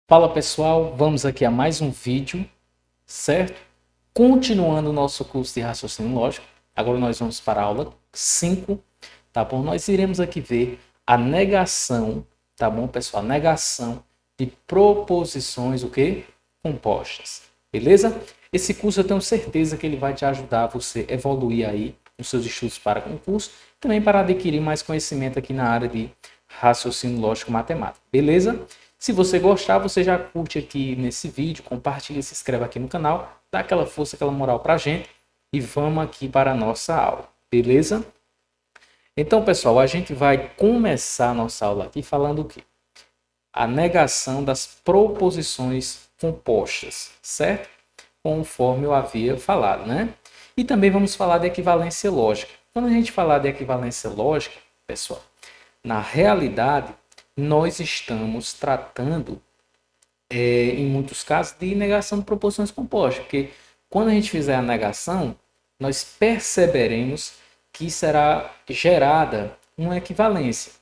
Fala pessoal, vamos aqui a mais um vídeo, certo? Continuando o nosso curso de raciocínio lógico, agora nós vamos para a aula 5, tá bom? Nós iremos aqui ver a negação, tá bom pessoal? Negação de proposições, o quê? Compostas, beleza? Esse curso eu tenho certeza que ele vai te ajudar a você evoluir aí nos seus estudos para concurso, também para adquirir mais conhecimento aqui na área de raciocínio lógico matemático, beleza? Se você gostar, você já curte aqui nesse vídeo, compartilha, se inscreve aqui no canal, dá aquela força, aquela moral pra gente e vamos aqui para a nossa aula, beleza? Então, pessoal, a gente vai começar a nossa aula aqui falando o quê? A negação das proposições compostas, certo? Conforme eu havia falado, né? E também vamos falar de equivalência lógica. Quando a gente falar de equivalência lógica, pessoal, na realidade, nós estamos tratando em muitos casos, de negação de proposições compostas, porque quando a gente fizer a negação, nós perceberemos que será gerada uma equivalência.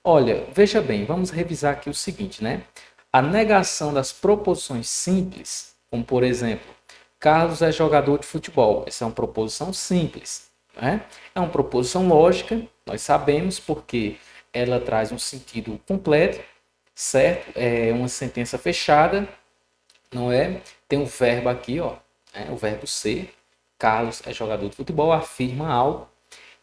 Olha, veja bem, vamos revisar aqui o seguinte, né? A negação das proposições simples, como por exemplo, Carlos é jogador de futebol. Essa é uma proposição simples, né? É uma proposição lógica, nós sabemos, porque ela traz um sentido completo, certo? É uma sentença fechada, não é? Tem um verbo aqui, ó, o verbo ser. Carlos é jogador de futebol, afirma algo.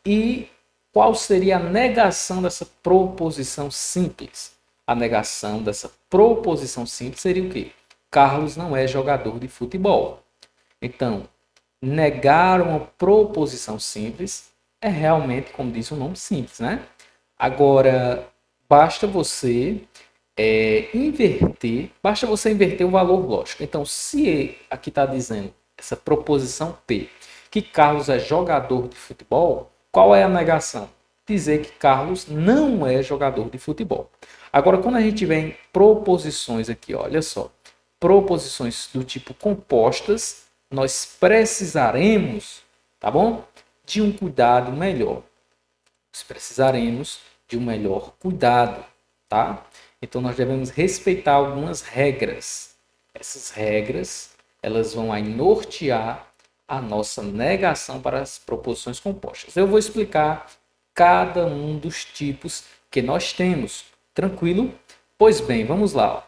E qual seria a negação dessa proposição simples? A negação dessa proposição simples seria o quê? Carlos não é jogador de futebol. Então, negar uma proposição simples é realmente, como diz o nome, simples, né? Agora, basta você basta você inverter o valor lógico. Então, se aqui está dizendo essa proposição P, que Carlos é jogador de futebol, qual é a negação? Dizer que Carlos não é jogador de futebol. Agora, quando a gente tiver em proposições aqui, olha só, proposições do tipo compostas, nós precisaremos, tá bom? De um cuidado melhor. Nós precisaremos de um melhor cuidado, tá? Então nós devemos respeitar algumas regras. Essas regras, elas vão aí nortear a nossa negação para as proposições compostas. Eu vou explicar cada um dos tipos que nós temos. Tranquilo? Pois bem, vamos lá.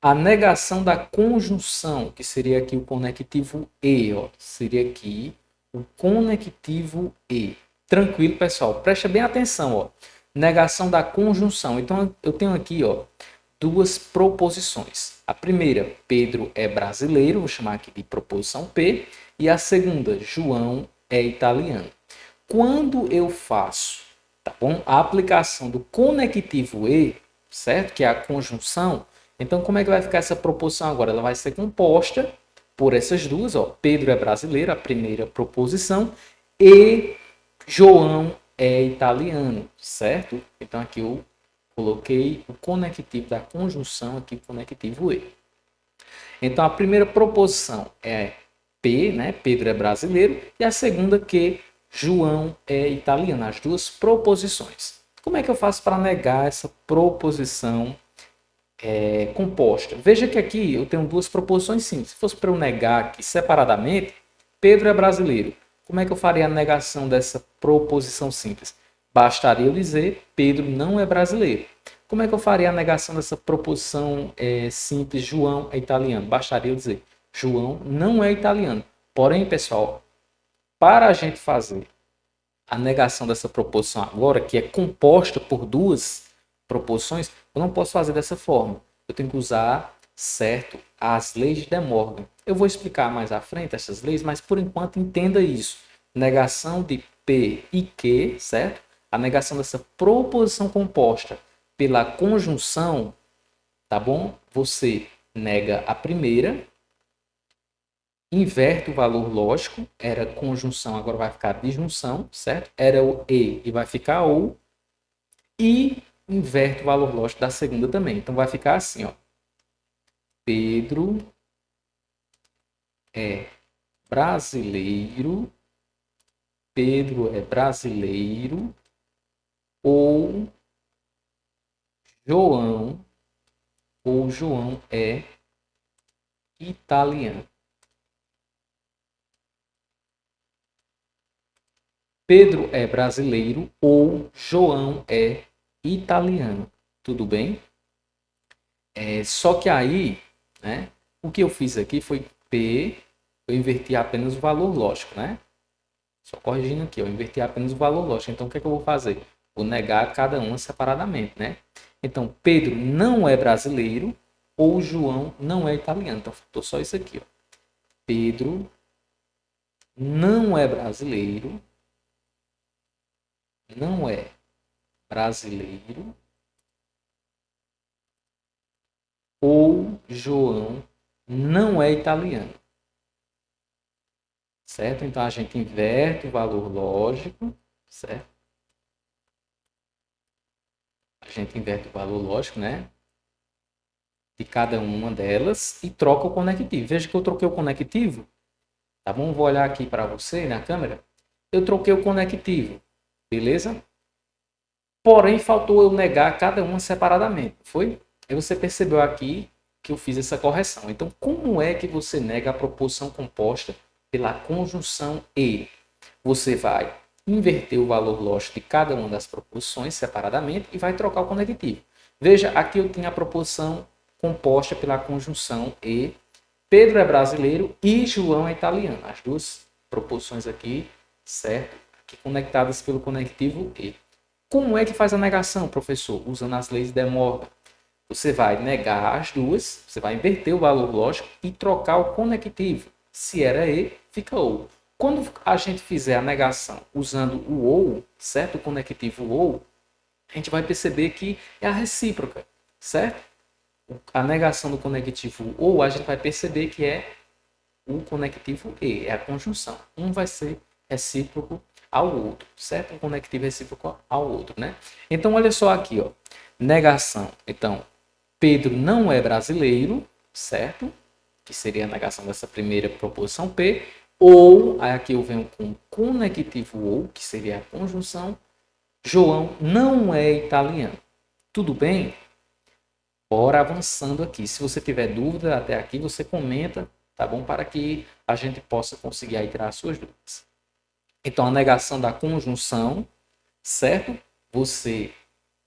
A negação da conjunção, que seria aqui o conectivo e, ó, seria aqui o conectivo e. Tranquilo, pessoal? Presta bem atenção, ó. Negação da conjunção. Então eu tenho aqui, ó, duas proposições. A primeira, Pedro é brasileiro, vou chamar aqui de proposição P, e a segunda, João é italiano. Quando eu faço, tá bom? A aplicação do conectivo e, certo? Que é a conjunção. Então, como é que vai ficar essa proposição agora? Ela vai ser composta por essas duas, ó. Pedro é brasileiro, a primeira proposição, e João é italiano, certo? Então, aqui eu coloquei o conectivo da conjunção, aqui o conectivo e. Então, a primeira proposição é P, né? Pedro é brasileiro, e a segunda que João é italiano, as duas proposições. Como é que eu faço para negar essa proposição composta? Veja que aqui eu tenho duas proposições simples. Se fosse para eu negar aqui separadamente, Pedro é brasileiro. Como é que eu faria a negação dessa proposição simples? Bastaria eu dizer Pedro não é brasileiro. Como é que eu faria a negação dessa proposição simples João é italiano? Bastaria eu dizer João não é italiano. Porém, pessoal, para a gente fazer a negação dessa proposição agora, que é composta por duas proposições, eu não posso fazer dessa forma. Eu tenho que usar, certo, as leis de De Morgan. Eu vou explicar mais à frente essas leis, mas por enquanto entenda isso. Negação de P e Q, certo? A negação dessa proposição composta pela conjunção, tá bom? Você nega a primeira, inverte o valor lógico, era conjunção, agora vai ficar disjunção, certo? Era o e vai ficar o, e inverte o valor lógico da segunda também. Então vai ficar assim, ó. Pedro é brasileiro, Pedro é brasileiro, ou João ou João é italiano. Pedro é brasileiro ou João é italiano. Tudo bem? Só que aí, né, o que eu fiz aqui foi P, eu inverti apenas o valor lógico, né? Só corrigindo aqui, eu inverti apenas o valor lógico. Então, o que é que eu vou fazer? Vou negar cada uma separadamente, né? Então, Pedro não é brasileiro ou João não é italiano. Então, faltou só isso aqui, ó. Pedro não é brasileiro, não é brasileiro ou João não é italiano. Certo? Então, a gente inverte o valor lógico, certo? A gente inverte o valor lógico, né? De cada uma delas e troca o conectivo. Veja que eu troquei o conectivo, tá bom? Vou olhar aqui para você na câmera. Eu troquei o conectivo, beleza? Porém, faltou eu negar cada uma separadamente, foi? Aí você percebeu aqui que eu fiz essa correção. Então, como é que você nega a proposição composta pela conjunção e? Você vai inverter o valor lógico de cada uma das proposições separadamente e vai trocar o conectivo. Veja, aqui eu tinha a proposição composta pela conjunção e. Pedro é brasileiro e João é italiano. As duas proposições aqui, certo? Aqui conectadas pelo conectivo e. Como é que faz a negação, professor? Usando as leis de Morgan. Você vai negar as duas, você vai inverter o valor lógico e trocar o conectivo. Se era e, fica ou. Quando a gente fizer a negação usando o ou, certo? O conectivo ou, a gente vai perceber que é a recíproca, certo? A negação do conectivo ou, a gente vai perceber que é o conectivo e, é a conjunção. Um vai ser recíproco ao outro, certo? Um conectivo recíproco ao outro, né? Então, olha só aqui, ó. Negação. Então, Pedro não é brasileiro, certo? Que seria a negação dessa primeira proposição P. Ou, aqui eu venho com conectivo ou, que seria a conjunção. João não é italiano. Tudo bem? Bora avançando aqui. Se você tiver dúvida até aqui, você comenta, tá bom? Para que a gente possa conseguir aí tirar as suas dúvidas. Então, a negação da conjunção, certo? Você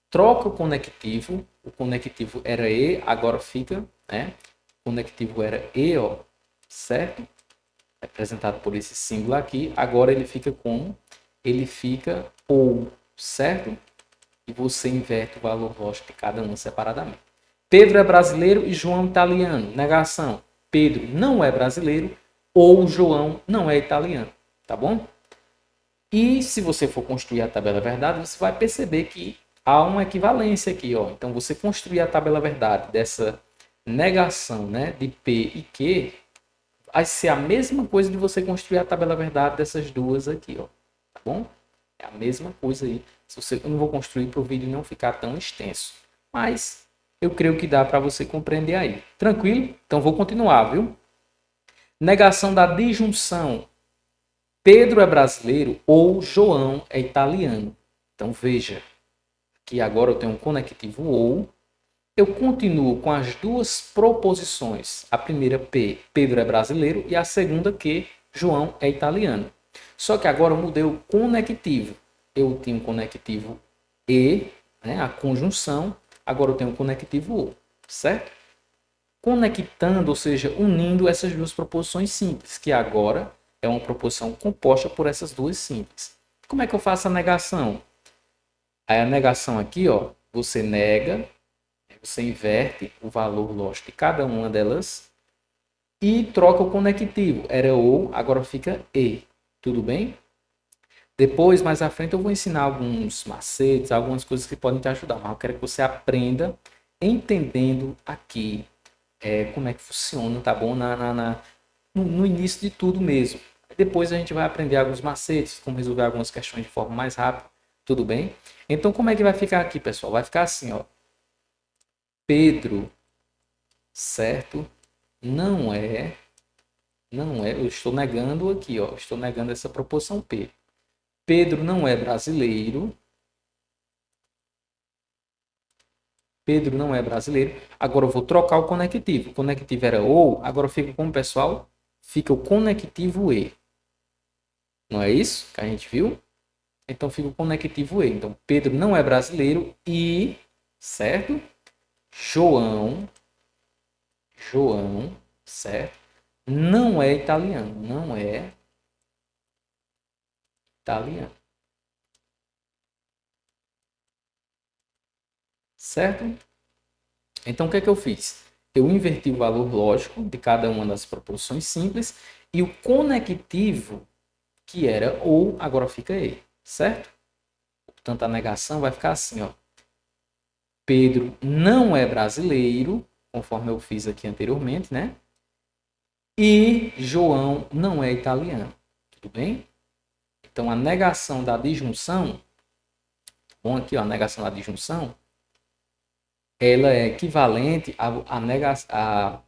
troca o conectivo era E, agora fica, né? O conectivo era E, ó, certo? Representado por esse símbolo aqui. Agora ele fica como? Ele fica ou, certo? E você inverte o valor lógico de cada um separadamente. Pedro é brasileiro e João italiano. Negação. Pedro não é brasileiro ou João não é italiano. Tá bom? E se você for construir a tabela verdade, você vai perceber que há uma equivalência aqui, ó. Então, você construir a tabela verdade dessa negação, né, de P e Q, vai ser a mesma coisa de você construir a tabela verdade dessas duas aqui, ó. Tá bom? É a mesma coisa aí. Eu não vou construir para o vídeo não ficar tão extenso. Mas eu creio que dá para você compreender aí. Tranquilo? Então, vou continuar, viu? Negação da disjunção. Pedro é brasileiro ou João é italiano. Então, veja que agora eu tenho um conectivo ou. Eu continuo com as duas proposições. A primeira P, Pedro é brasileiro, e a segunda Q, João é italiano. Só que agora eu mudei o conectivo. Eu tinha um conectivo e, né, a conjunção. Agora eu tenho um conectivo ou, certo? Conectando, ou seja, unindo essas duas proposições simples, que agora é uma proposição composta por essas duas simples. Como é que eu faço a negação? Aí a negação aqui, ó, você nega, você inverte o valor lógico de cada uma delas e troca o conectivo. Era ou, agora fica e. Tudo bem? Depois, mais à frente, eu vou ensinar alguns macetes, algumas coisas que podem te ajudar. Mas eu quero que você aprenda entendendo aqui como é que funciona, tá bom? No início de tudo mesmo. Depois a gente vai aprender alguns macetes, como resolver algumas questões de forma mais rápida. Tudo bem? Então, como é que vai ficar aqui, pessoal? Vai ficar assim, ó. Pedro, certo? Não é, eu estou negando aqui, ó. Estou negando essa proposição P. Pedro não é brasileiro. Pedro não é brasileiro. Agora eu vou trocar o conectivo. O conectivo era ou, agora fica como, pessoal? Fica o conectivo e. Não é isso que a gente viu? Então fica o conectivo e. Então Pedro não é brasileiro e, certo? João, certo? Não é italiano. Não é italiano. Certo? Então, o que é que eu fiz? Eu inverti o valor lógico de cada uma das proposições simples e o conectivo, que era ou, agora fica e, certo? Portanto, a negação vai ficar assim, ó. Pedro não é brasileiro, conforme eu fiz aqui anteriormente, né? E João não é italiano. Tudo bem? Então, a negação da disjunção, bom aqui, ó, a negação da disjunção, ela é equivalente à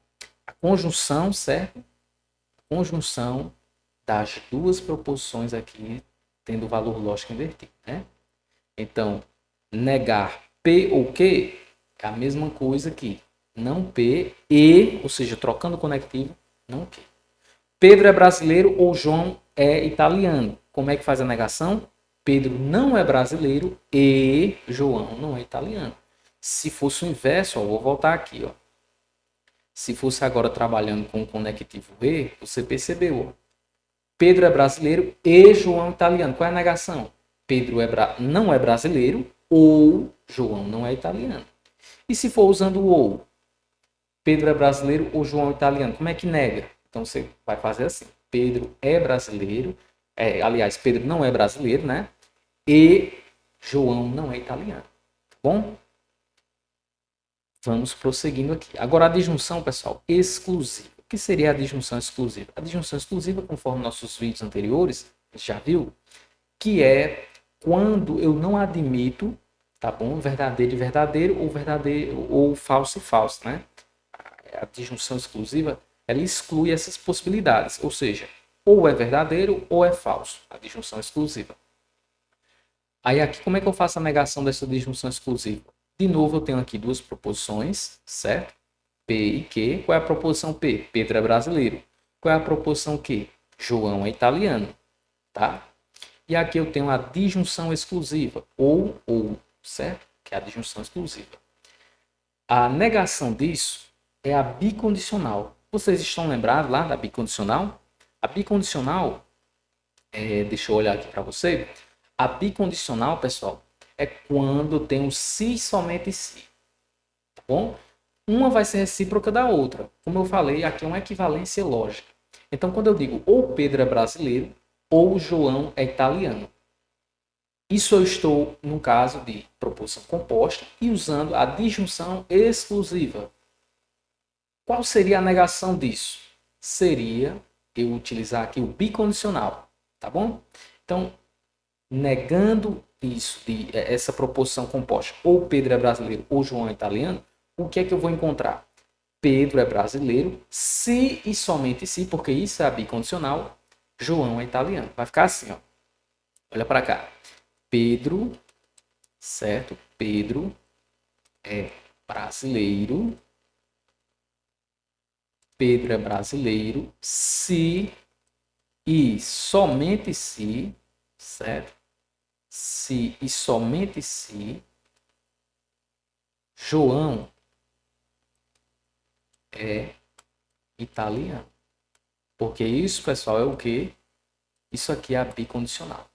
conjunção, certo? Conjunção das duas proposições aqui, tendo o valor lógico invertido, né? Então, negar P ou Q é a mesma coisa que não P e, ou seja, trocando o conectivo, não Q. Pedro é brasileiro ou João é italiano. Como é que faz a negação? Pedro não é brasileiro e João não é italiano. Se fosse o inverso, ó, vou voltar aqui, ó. Se fosse agora trabalhando com o conectivo e, você percebeu, ó. Pedro é brasileiro e João italiano. Qual é a negação? Pedro não é brasileiro ou João não é italiano. E se for usando o ou? Pedro é brasileiro ou João é italiano. Como é que nega? Então você vai fazer assim. Pedro é brasileiro. Aliás, Pedro não é brasileiro, né? E João não é italiano. Tá bom? Vamos prosseguindo aqui. Agora a disjunção, pessoal, exclusiva. O que seria a disjunção exclusiva? A disjunção exclusiva, conforme nossos vídeos anteriores, a gente já viu, que é quando eu não admito, tá bom? Verdadeiro e verdadeiro, ou verdadeiro ou falso e falso, né? A disjunção exclusiva, ela exclui essas possibilidades, ou seja, ou é verdadeiro ou é falso, a disjunção exclusiva. Aí aqui, como é que eu faço a negação dessa disjunção exclusiva? De novo, eu tenho aqui duas proposições, certo? P e Q. Qual é a proposição P? Pedro é brasileiro. Qual é a proposição Q? João é italiano, tá? E aqui eu tenho a disjunção exclusiva, ou, certo? Que é a disjunção exclusiva. A negação disso é a bicondicional. Vocês estão lembrados lá da bicondicional? A bicondicional, deixa eu olhar aqui para você. A bicondicional, pessoal, é quando tem um se e somente se. Tá bom? Uma vai ser recíproca da outra. Como eu falei, aqui é uma equivalência lógica. Então, quando eu digo ou Pedro é brasileiro, ou João é italiano. Isso eu estou no caso de proposição composta e usando a disjunção exclusiva. Qual seria a negação disso? Seria eu utilizar aqui o bicondicional, tá bom? Então, negando isso, essa proposição composta, ou Pedro é brasileiro ou João é italiano, o que é que eu vou encontrar? Pedro é brasileiro, se e somente se, porque isso é a bicondicional, João é italiano. Vai ficar assim, ó. Olha para cá. Pedro, certo? Pedro é brasileiro. Pedro é brasileiro se e somente se, certo? Se e somente se João é italiano. Porque isso, pessoal, é o que? Isso aqui é a bicondicional,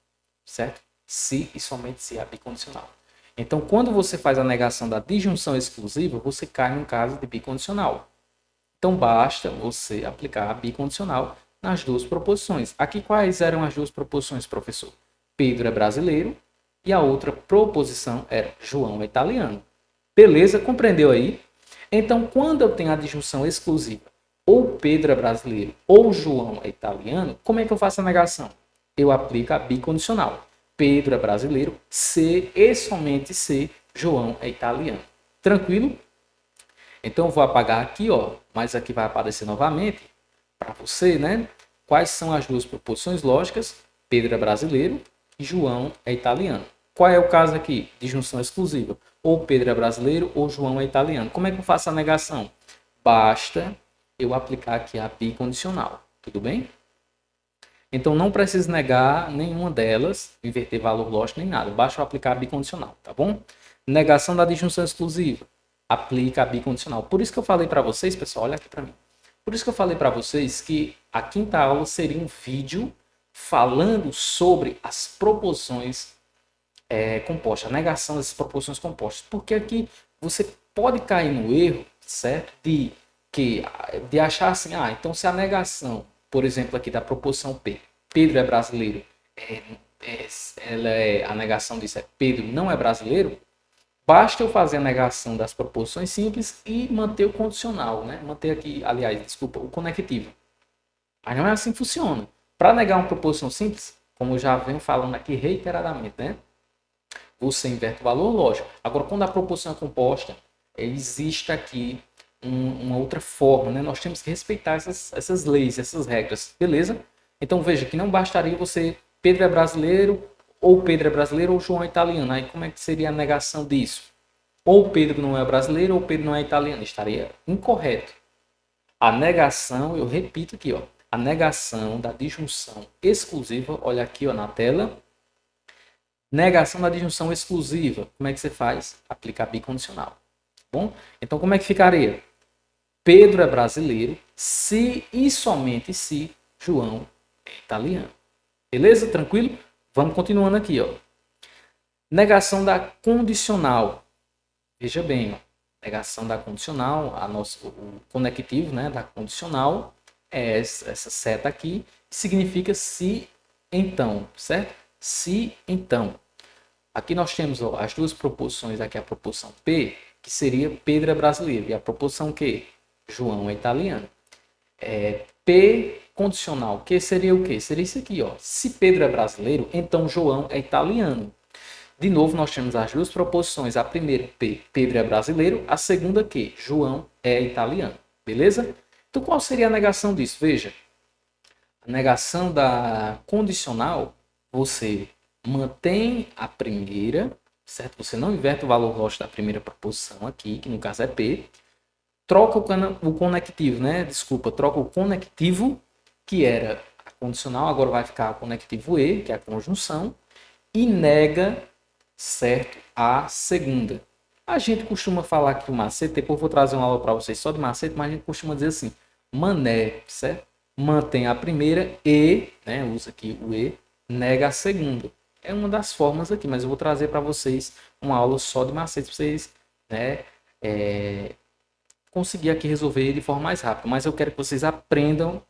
certo? Se e somente se é a bicondicional. Então, quando você faz a negação da disjunção exclusiva, você cai num caso de bicondicional. Então, basta você aplicar a bicondicional nas duas proposições. Aqui, quais eram as duas proposições, professor? Pedro é brasileiro e a outra proposição era João é italiano. Beleza? Compreendeu aí? Então, quando eu tenho a disjunção exclusiva, ou Pedro é brasileiro ou João é italiano, como é que eu faço a negação? Eu aplico a bicondicional. Pedro é brasileiro, se e somente se João é italiano. Tranquilo? Então eu vou apagar aqui, ó, mas aqui vai aparecer novamente para você, né? Quais são as duas proposições lógicas? Pedro é brasileiro e João é italiano. Qual é o caso aqui? Disjunção exclusiva. Ou Pedro é brasileiro ou João é italiano. Como é que eu faço a negação? Basta eu aplicar aqui a bicondicional. Tudo bem? Então não preciso negar nenhuma delas, inverter valor lógico nem nada. Basta eu aplicar a bicondicional, tá bom? Negação da disjunção exclusiva. Aplica a bicondicional. Por isso que eu falei para vocês, pessoal, olha aqui para mim. Por isso que eu falei para vocês que a quinta aula seria um vídeo falando sobre as proposições compostas, a negação dessas proposições compostas. Porque aqui você pode cair no erro, certo? De achar assim, então se a negação, por exemplo, aqui da proposição P, Pedro é brasileiro, a negação disso é Pedro não é brasileiro, basta eu fazer a negação das proposições simples e manter o condicional, né? Manter aqui, aliás, desculpa, o conectivo. Mas não é assim que funciona. Para negar uma proposição simples, como eu já venho falando aqui reiteradamente, né? Você inverte o valor lógico. Agora, quando a proposição é composta, existe aqui uma outra forma, né? Nós temos que respeitar essas leis, essas regras, beleza? Então veja que não bastaria você, Pedro é brasileiro, ou Pedro é brasileiro, ou João é italiano. Aí como é que seria a negação disso? Ou Pedro não é brasileiro, ou Pedro não é italiano. Estaria incorreto. A negação, eu repito aqui, ó, a negação da disjunção exclusiva, olha aqui ó, na tela. Negação da disjunção exclusiva. Como é que você faz? Aplicar bicondicional. Bom? Então como é que ficaria? Pedro é brasileiro se e somente se João é italiano. Beleza? Tranquilo? Vamos continuando aqui, ó. Negação da condicional. Veja bem, ó. Negação da condicional, o conectivo, né, da condicional é essa seta aqui, que significa se então, certo? Se então. Aqui nós temos ó, as duas proposições, aqui a proposição P, que seria Pedro é brasileiro, e a proposição Q, João é italiano. P condicional, que seria o quê? Seria isso aqui, ó. Se Pedro é brasileiro, então João é italiano. De novo, nós temos as duas proposições. A primeira, P, Pedro é brasileiro. A segunda, Q, João é italiano. Beleza? Então, qual seria a negação disso? Veja, a negação da condicional, você mantém a primeira, certo? Você não inverte o valor lógico da primeira proposição aqui, que no caso é P. Troca o conectivo, né? Desculpa, troca o conectivo, que era a condicional, agora vai ficar o conectivo E, que é a conjunção, e nega, certo, a segunda. A gente costuma falar que o macete, depois eu vou trazer uma aula para vocês só de macete, mas a gente costuma dizer assim, mané, certo? Mantém a primeira e, né, usa aqui o E, nega a segunda. É uma das formas aqui, mas eu vou trazer para vocês uma aula só de macete, para vocês, né, conseguir aqui resolver de forma mais rápida. Mas eu quero que vocês aprendam,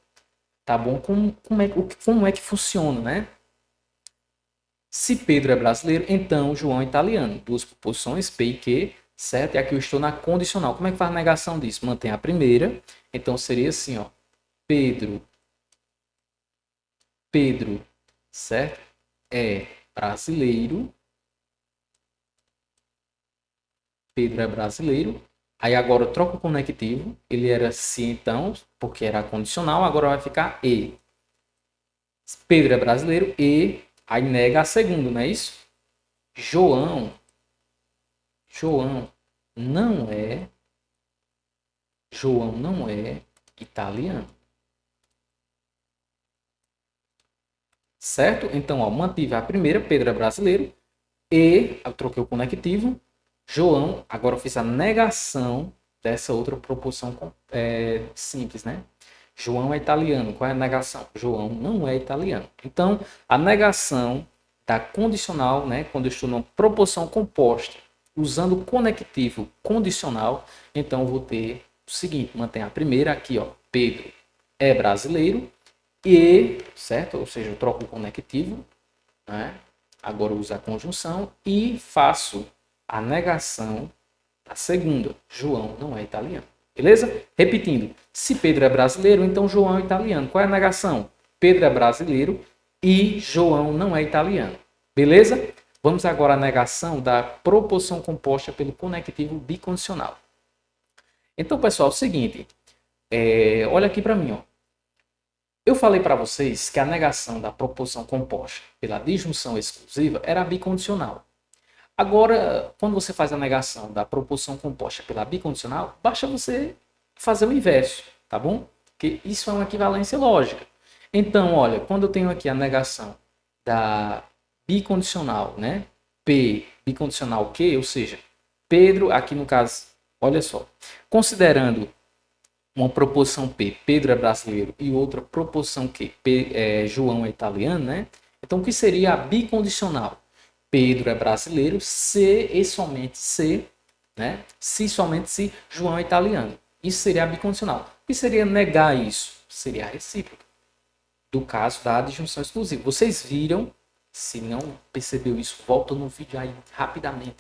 tá bom? Como é que funciona, né? Se Pedro é brasileiro, então João é italiano. Duas proposições, P e Q, certo? E aqui eu estou na condicional. Como é que faz a negação disso? Mantém a primeira. Então seria assim, ó. Pedro, certo? É brasileiro. Pedro é brasileiro. Aí agora eu troco o conectivo. Ele era se então, porque era condicional. Agora vai ficar e. Pedro é brasileiro e... Aí nega a segunda, não é isso? João não é italiano. Certo? Então, ó, mantive a primeira, Pedro é brasileiro, e eu troquei o conectivo, João, agora eu fiz a negação dessa outra proposição simples, né? João é italiano. Qual é a negação? João não é italiano. Então, a negação da condicional, né, quando eu estou numa proposição composta, usando o conectivo condicional, então eu vou ter o seguinte, mantém a primeira aqui, ó, Pedro é brasileiro e, certo? Ou seja, eu troco o conectivo, né? Agora eu uso a conjunção e faço a negação da segunda. João não é italiano. Beleza? Repetindo, se Pedro é brasileiro, então João é italiano. Qual é a negação? Pedro é brasileiro e João não é italiano. Beleza? Vamos agora à negação da proposição composta pelo conectivo bicondicional. Então, pessoal, é o seguinte. Olha aqui para mim. Ó. Eu falei para vocês que a negação da proposição composta pela disjunção exclusiva era bicondicional. Agora, quando você faz a negação da proposição composta pela bicondicional, basta você fazer o inverso, tá bom? Porque isso é uma equivalência lógica. Então, olha, quando eu tenho aqui a negação da bicondicional, né? P bicondicional Q, ou seja, Pedro, aqui no caso, olha só, considerando uma proposição P, Pedro é brasileiro, e outra proposição Q, João é italiano, né? Então, o que seria a bicondicional? Pedro é brasileiro, se e somente se, né? Se somente se João é italiano. Isso seria a bicondicional. O que seria negar isso? Seria a recíproca. Do caso da adjunção exclusiva. Vocês viram, se não percebeu isso, volta no vídeo aí rapidamente,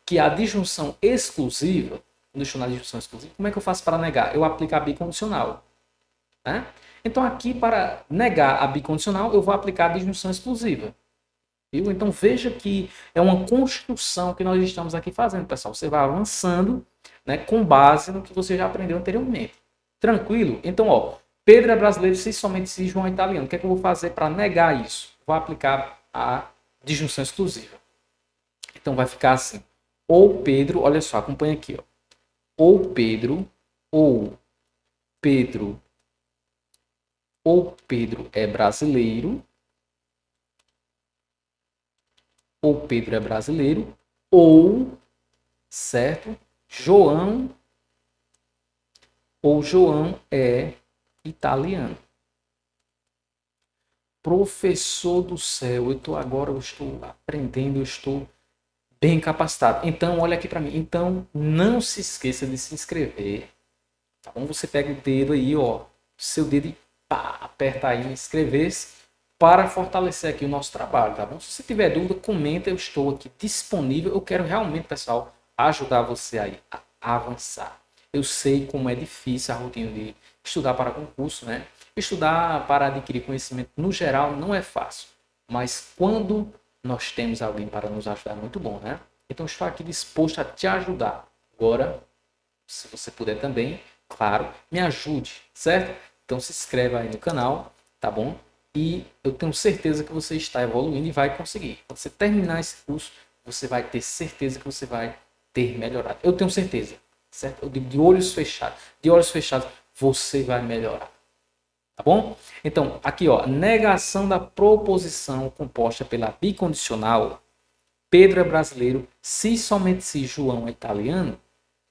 que a adjunção exclusiva, deixa eu na adjunção exclusiva, como é que eu faço para negar? Eu aplico a bicondicional. Né? Então aqui, para negar a bicondicional, eu vou aplicar a adjunção exclusiva. Viu? Então veja que é uma construção que nós estamos aqui fazendo, pessoal. Você vai avançando, né, com base no que você já aprendeu anteriormente. Tranquilo? Então, ó, Pedro é brasileiro se somente se João é italiano. O que é que eu vou fazer para negar isso? Vou aplicar a disjunção exclusiva. Então vai ficar assim. Ou Pedro, olha só, acompanha aqui, ó. Ou Pedro é brasileiro, ou, certo, João é italiano. Professor do céu, eu estou aprendendo, eu estou bem capacitado. Então, olha aqui para mim. Então, não se esqueça de se inscrever. Tá bom? Você pega o dedo aí, ó, seu dedo e pá, aperta aí em inscrever-se para fortalecer aqui o nosso trabalho, tá bom? Se você tiver dúvida, comenta, eu estou aqui disponível. Eu quero realmente, pessoal, ajudar você aí a avançar. Eu sei como é difícil a rotina de estudar para concurso, né? Estudar para adquirir conhecimento no geral não é fácil, mas quando nós temos alguém para nos ajudar, é muito bom, né? Então, estou aqui disposto a te ajudar. Agora, se você puder também, claro, me ajude, certo? Então, se inscreva aí no canal, tá bom? E eu tenho certeza que você está evoluindo e vai conseguir. Quando você terminar esse curso, você vai ter certeza que você vai ter melhorado. Eu tenho certeza, certo? Eu digo de olhos fechados. De olhos fechados, você vai melhorar. Tá bom? Então, aqui, ó, negação da proposição composta pela bicondicional. Pedro é brasileiro, se somente se João é italiano,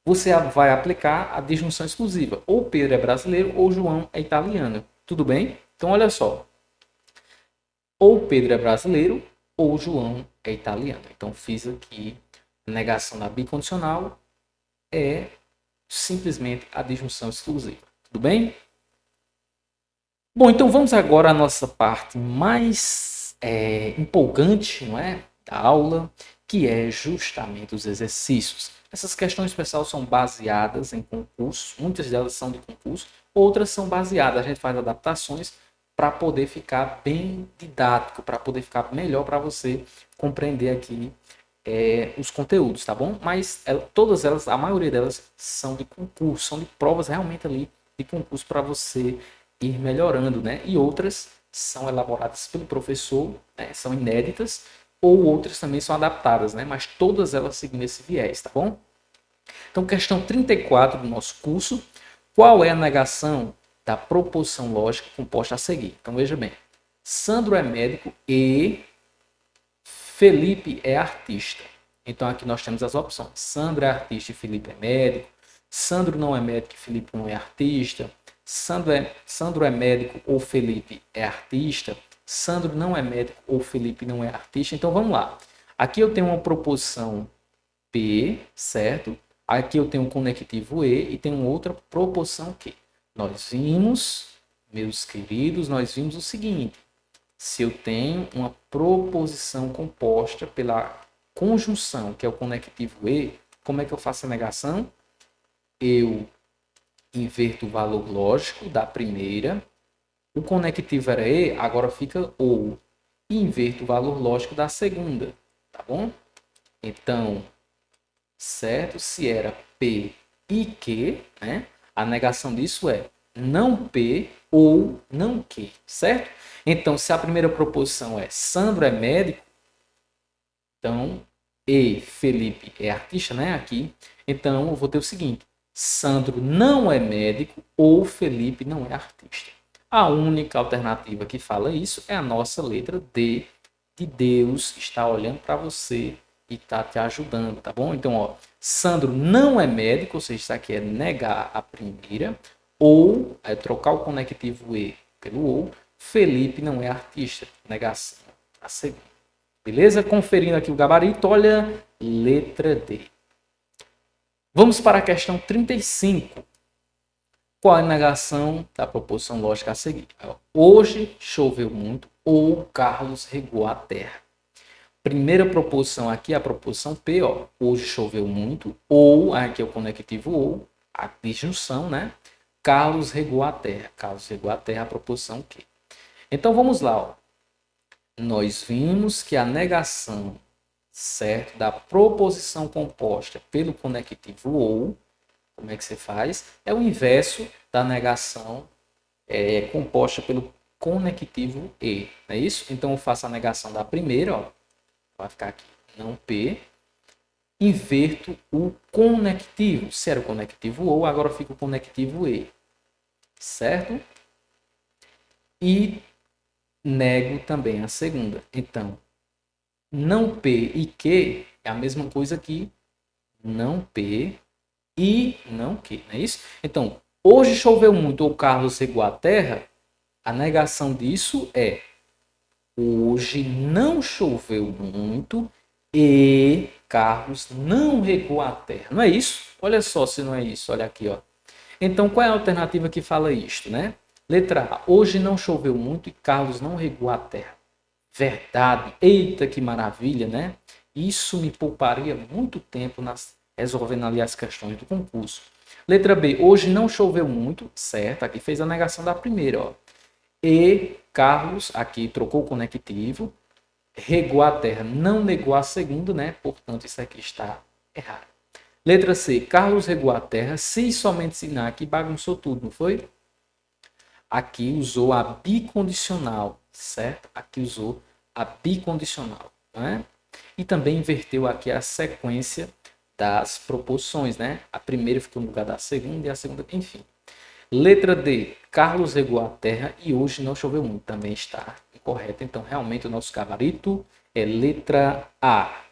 você vai aplicar a disjunção exclusiva. Ou Pedro é brasileiro ou João é italiano. Tudo bem? Então, olha só. Ou Pedro é brasileiro ou João é italiano. Então, fiz aqui a negação da bicondicional é simplesmente a disjunção exclusiva. Tudo bem? Bom, então vamos agora à nossa parte mais empolgante, não é, da aula, que é justamente os exercícios. Essas questões, pessoal, são baseadas em concurso, muitas delas são de concurso, outras são baseadas, a gente faz adaptações para poder ficar bem didático, para poder ficar melhor para você compreender aqui os conteúdos, tá bom? Mas todas elas, a maioria delas são de concurso, são de provas realmente ali de concurso para você ir melhorando, né? E outras são elaboradas pelo professor, né? São inéditas, ou outras também são adaptadas, né? Mas todas elas seguindo esse viés, tá bom? Então, questão 34 do nosso curso. Qual é a negação da proposição lógica composta a seguir? Então, veja bem. Sandro é médico e Felipe é artista. Então, aqui nós temos as opções. Sandro é artista e Felipe é médico. Sandro não é médico e Felipe não é artista. Sandro é médico ou Felipe é artista. Sandro não é médico ou Felipe não é artista. Então, vamos lá. Aqui eu tenho uma proposição P, certo? Aqui eu tenho um conectivo E e tenho outra proposição Q. Nós vimos, meus queridos, nós vimos o seguinte. Se eu tenho uma proposição composta pela conjunção, que é o conectivo E, como é que eu faço a negação? Eu inverto o valor lógico da primeira. O conectivo era E, agora fica OU. E inverto o valor lógico da segunda. Tá bom? Então, certo? Se era P e Q, né? A negação disso é não P ou não Q, certo? Então, se a primeira proposição é Sandro é médico, então e Felipe é artista, né? Aqui. Então, eu vou ter o seguinte: Sandro não é médico ou Felipe não é artista. A única alternativa que fala isso é a nossa letra D, de Deus está olhando para você e está te ajudando, tá bom? Então, ó, Sandro não é médico, ou seja, isso aqui é negar a primeira, ou é trocar o conectivo E pelo ou. Felipe não é artista, negação a seguir. Beleza? Conferindo aqui o gabarito, olha, letra D. Vamos para a questão 35. Qual é a negação da proposição lógica a seguir? Hoje choveu muito ou Carlos regou a terra. Primeira proposição aqui é a proposição P, ó. Hoje choveu muito, ou, aqui é o conectivo ou, a disjunção, né? Carlos regou a terra. Carlos regou a terra, a proposição Q. Então vamos lá, ó. Nós vimos que a negação, certo, da proposição composta pelo conectivo ou, como é que você faz? É o inverso da negação composta pelo conectivo e, não é isso? Então eu faço a negação da primeira, ó, vai ficar aqui, não P, inverto o conectivo, se era o conectivo ou, agora fica o conectivo e, certo? E nego também a segunda. Então, não P e Q é a mesma coisa que não P e não Q, não é isso? Então, hoje choveu muito ou Carlos regou a terra, a negação disso é hoje não choveu muito e Carlos não regou a terra. Não é isso? Olha só se não é isso. Olha aqui, ó. Então, qual é a alternativa que fala isto, né? Letra A. Hoje não choveu muito e Carlos não regou a terra. Verdade. Eita, que maravilha, né? Isso me pouparia muito tempo resolvendo ali as questões do concurso. Letra B. Hoje não choveu muito. Certo. Aqui fez a negação da primeira, ó. E Carlos, aqui trocou o conectivo, regou a terra, não negou a segunda, né? Portanto, isso aqui está errado. Letra C. Carlos regou a terra, se e somente se não, aqui bagunçou tudo, não foi? Aqui usou a bicondicional, certo? Aqui usou a bicondicional, né? E também inverteu aqui a sequência das proposições, né? A primeira ficou no lugar da segunda e a segunda, enfim. Letra D. Carlos regou a terra e hoje não choveu muito. Também está incorreto. Então, realmente, o nosso gabarito é letra A.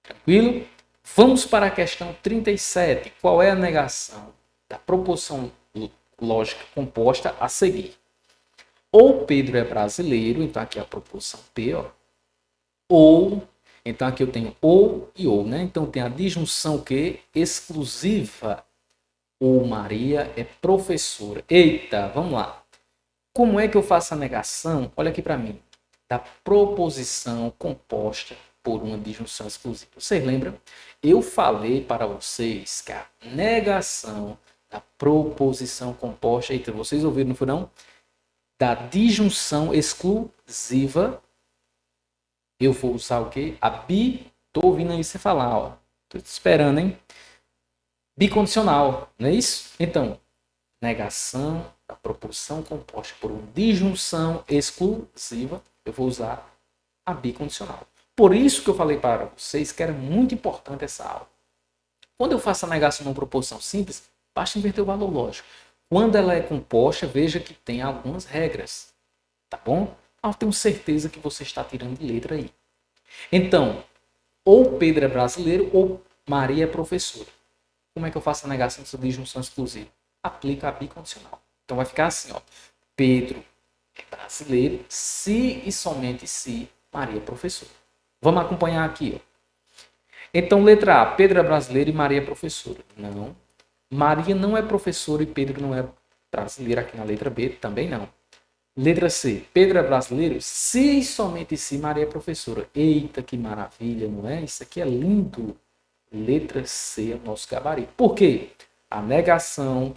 Tranquilo? Vamos para a questão 37. Qual é a negação da proposição lógica composta a seguir? Ou Pedro é brasileiro, então aqui é a proposição P, ó. Ou, então aqui eu tenho ou e ou, né? Então tem a disjunção que exclusiva. Ou Maria é professora. Eita, vamos lá. Como é que eu faço a negação? Olha aqui para mim. Da proposição composta por uma disjunção exclusiva. Vocês lembram? Eu falei para vocês que a negação da proposição composta, eita, vocês ouviram, não foi não? Da disjunção exclusiva, eu vou usar o quê? A bi, tô ouvindo aí você falar, ó. Tô esperando, hein? Bicondicional, não é isso? Então, negação da proposição composta por uma disjunção exclusiva, eu vou usar a bicondicional. Por isso que eu falei para vocês que era muito importante essa aula. Quando eu faço a negação de uma proposição simples, basta inverter o valor lógico. Quando ela é composta, veja que tem algumas regras, tá bom? Eu tenho certeza que você está tirando de letra aí. Então, ou Pedro é brasileiro ou Maria é professora. Como é que eu faço a negação dessa disjunção exclusiva? Aplica a bicondicional. Então vai ficar assim, ó. Pedro é brasileiro se e somente se Maria é professora. Vamos acompanhar aqui, ó. Então, letra A, Pedro é brasileiro e Maria é professora. Não. Maria não é professora e Pedro não é brasileiro. Aqui na letra B também não. Letra C, Pedro é brasileiro se e somente se Maria é professora. Eita, que maravilha, não é? Isso aqui é lindo. Letra C é o nosso gabarito. Por quê? A negação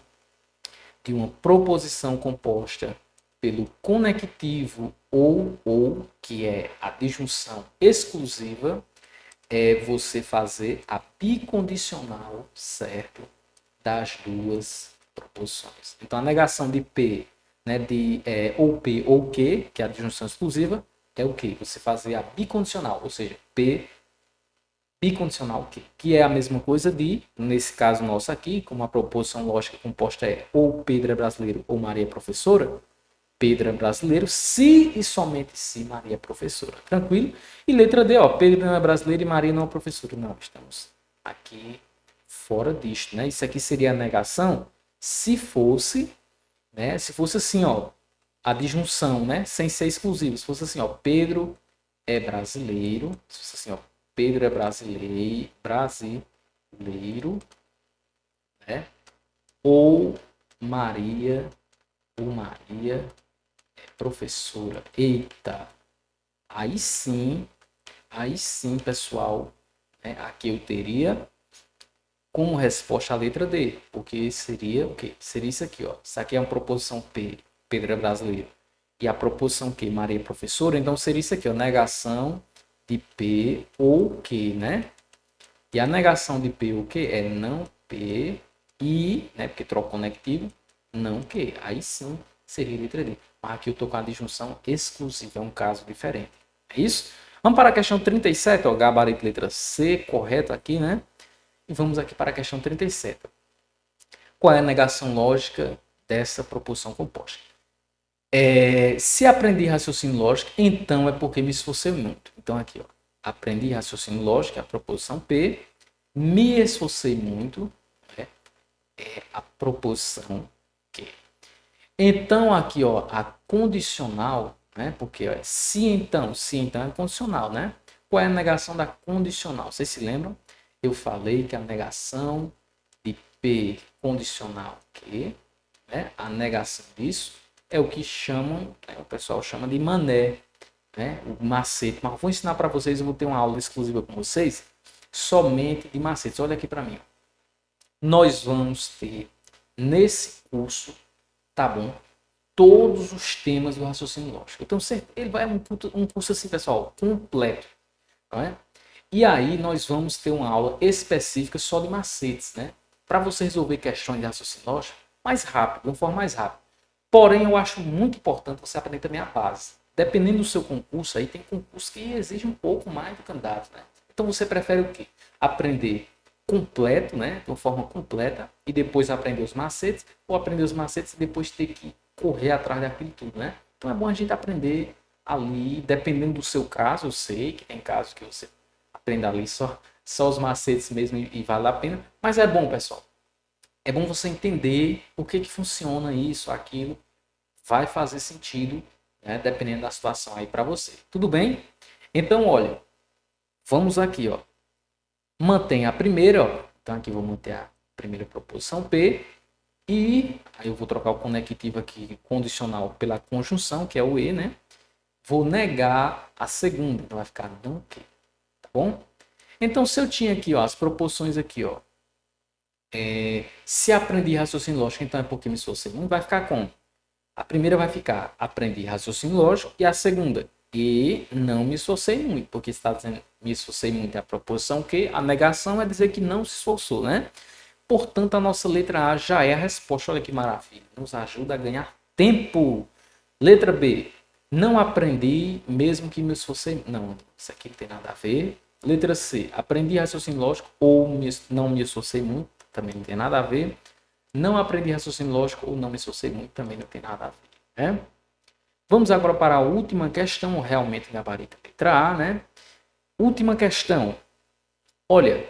de uma proposição composta pelo conectivo ou, que é a disjunção exclusiva, é você fazer a bicondicional, certo? Das duas proposições. Então, a negação de P, né, de ou P ou Q, que é a disjunção exclusiva, é o quê? Você fazer a bicondicional, ou seja, P bicondicional que? Que é a mesma coisa de, nesse caso nosso aqui, como a proposição lógica composta é ou Pedro é brasileiro ou Maria é professora, Pedro é brasileiro se e somente se Maria é professora. Tranquilo? E letra D, ó, Pedro não é brasileiro e Maria não é professora. Não, estamos aqui fora disto, né? Isso aqui seria a negação se fosse, né? Se fosse assim, ó, a disjunção, né? Sem ser exclusivo. Se fosse assim, ó, Pedro é brasileiro. Se fosse assim, ó, Pedro é brasileiro, né? Ou Maria é professora. Eita, aí sim, pessoal, né? Aqui eu teria como resposta a letra D, porque seria o quê? Seria isso aqui, ó. Isso aqui é uma proposição P, Pedro é brasileiro. E a proposição Q, Maria é professora, então seria isso aqui, ó, negação de P ou Q, né? E a negação de P ou Q é não P e, né, porque troca conectivo, não Q. Aí sim seria letra D. Mas aqui eu estou com a disjunção exclusiva, é um caso diferente. É isso? Vamos para a questão 37, ó, gabarito letra C, correto aqui, né? E vamos aqui para a questão 37. Qual é a negação lógica dessa proposição composta? Se aprendi raciocínio lógico, então é porque me esforcei muito. Então aqui, ó, aprendi raciocínio lógico, é a proposição P, me esforcei muito, né, é a proposição Q. Então aqui, ó, a condicional, né, porque ó, se então é condicional, né? Qual é a negação da condicional? Vocês se lembram? Eu falei que a negação de P condicional Q, né, a negação disso é o que chamam, né, o pessoal chama de mané, né, o macete. Mas eu vou ensinar para vocês, eu vou ter uma aula exclusiva com vocês, somente de macetes. Olha aqui para mim. Nós vamos ter nesse curso, tá bom? Todos os temas do raciocínio lógico. Então, ele vai um curso assim, pessoal, completo, não é? E aí nós vamos ter uma aula específica só de macetes, né? Para você resolver questões de raciocínio lógico mais rápido, de uma forma mais rápida. Porém, eu acho muito importante você aprender também a base. Dependendo do seu concurso, aí tem concurso que exige um pouco mais do candidato, né? Então você prefere o quê? Aprender completo, né? De uma forma completa e depois aprender os macetes, ou aprender os macetes e depois ter que correr atrás daquilo tudo, né? Então é bom a gente aprender ali, dependendo do seu caso, eu sei que tem casos que você aprende ali só os macetes mesmo e vale a pena, mas é bom, pessoal. É bom você entender o que funciona isso, aquilo, vai fazer sentido, né, dependendo da situação aí para você. Tudo bem? Então, olha, vamos aqui, ó. Mantém a primeira, ó. Então aqui eu vou manter a primeira proposição P e aí eu vou trocar o conectivo aqui condicional pela conjunção, que é o E, né? Vou negar a segunda, então vai ficar não que, tá bom? Então se eu tinha aqui, ó, as proporções aqui, ó, se aprendi raciocínio lógico, então é porque me esforcei muito, vai ficar como? A primeira vai ficar aprendi raciocínio lógico e a segunda e não me esforcei muito, porque está dizendo me esforcei muito é a proposição que a negação é dizer que não se esforçou, né? Portanto, a nossa letra A já é a resposta. Olha que maravilha, nos ajuda a ganhar tempo. Letra B, não aprendi mesmo que me esforcei. Não, isso aqui não tem nada a ver. Letra C, aprendi raciocínio lógico ou não me esforcei muito, também não tem nada a ver. Não aprendi raciocínio lógico ou não me esforcei muito, também não tem nada a ver, né? Vamos agora para a última questão, realmente gabarito letra A, né? Última questão. Olha,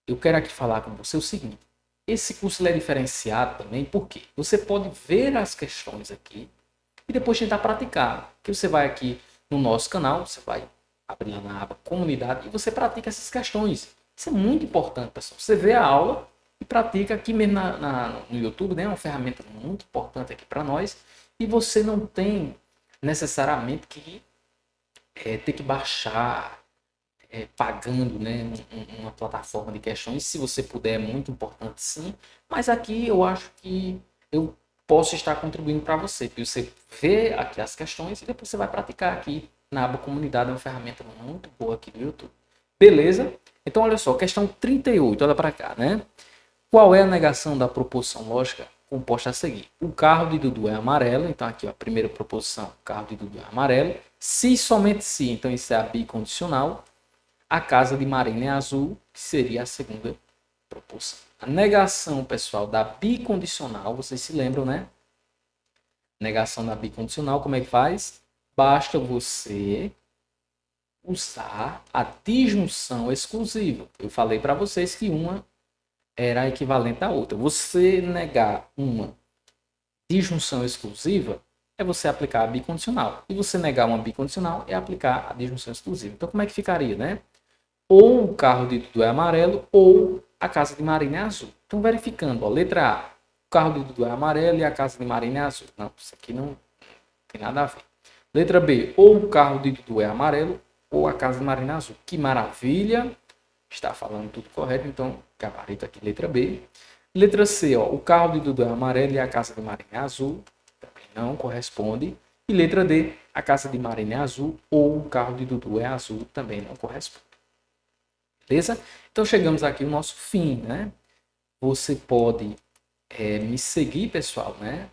eu quero aqui falar com você o seguinte. Esse curso é diferenciado também, porque você pode ver as questões aqui e depois tentar praticar. Que você vai aqui no nosso canal, você vai abrir na aba comunidade e você pratica essas questões. Isso é muito importante, pessoal. Você vê a aula e pratica aqui mesmo no YouTube, né? É uma ferramenta muito importante aqui para nós. E você não tem necessariamente que ter que baixar pagando, né, uma plataforma de questões. Se você puder, é muito importante sim. Mas aqui eu acho que eu posso estar contribuindo para você. Você vê aqui as questões e depois você vai praticar aqui na aba comunidade. É uma ferramenta muito boa aqui do YouTube. Beleza? Então, olha só, questão 38, olha para cá, né? Qual é a negação da proposição lógica composta a seguir? O carro de Dudu é amarelo, então aqui ó, a primeira proposição, o carro de Dudu é amarelo. Se somente se, então isso é a bicondicional. a casa de Marina é azul, que seria a segunda proporção. A negação, pessoal, da bicondicional, vocês se lembram, né? Negação da bicondicional, como é que faz? Basta você usar a disjunção exclusiva. Eu falei para vocês que uma era equivalente à outra. Você negar uma disjunção exclusiva é você aplicar a bicondicional. E você negar uma bicondicional é aplicar a disjunção exclusiva. Então, como é que ficaria, né? Ou o carro de Dudu é amarelo, ou a casa de Marina é azul. Então, verificando, ó, letra A, o carro de Dudu é amarelo e a casa de Marina é azul. Não, isso aqui não tem nada a ver. Letra B, ou o carro de Dudu é amarelo, ou a casa de Marina é azul. Que maravilha! Está falando tudo correto, então gabarito aqui, letra B. Letra C, ó, o carro de Dudu é amarelo e a casa de Marina é azul. Também não corresponde. E letra D, a casa de Marina é azul ou o carro de Dudu é azul. Também não corresponde. Beleza? Então chegamos aqui ao nosso fim, né? Você pode me seguir, pessoal, né?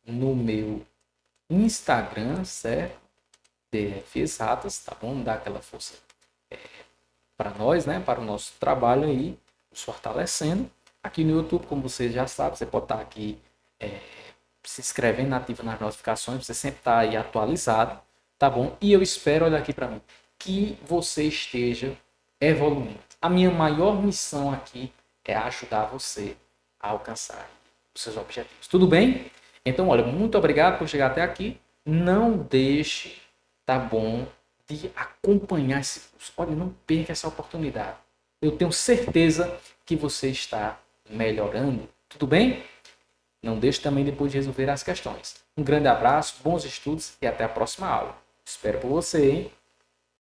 No meu Instagram, certo? DF Exatas, tá bom? Dá aquela força para nós, né? Para o nosso trabalho aí, nos fortalecendo. Aqui no YouTube, como vocês já sabem, você pode estar aqui se inscrevendo, ativando nas notificações, você sempre está aí atualizado, tá bom? E eu espero, olha aqui para mim, que você esteja evoluindo. A minha maior missão aqui é ajudar você a alcançar os seus objetivos. Tudo bem? Então, olha, muito obrigado por chegar até aqui. Não deixe, tá bom, de acompanhar esse curso. Olha, não perca essa oportunidade. Eu tenho certeza que você está melhorando. Tudo bem? Não deixe também depois de resolver as questões. Um grande abraço, bons estudos e até a próxima aula. Espero por você, hein?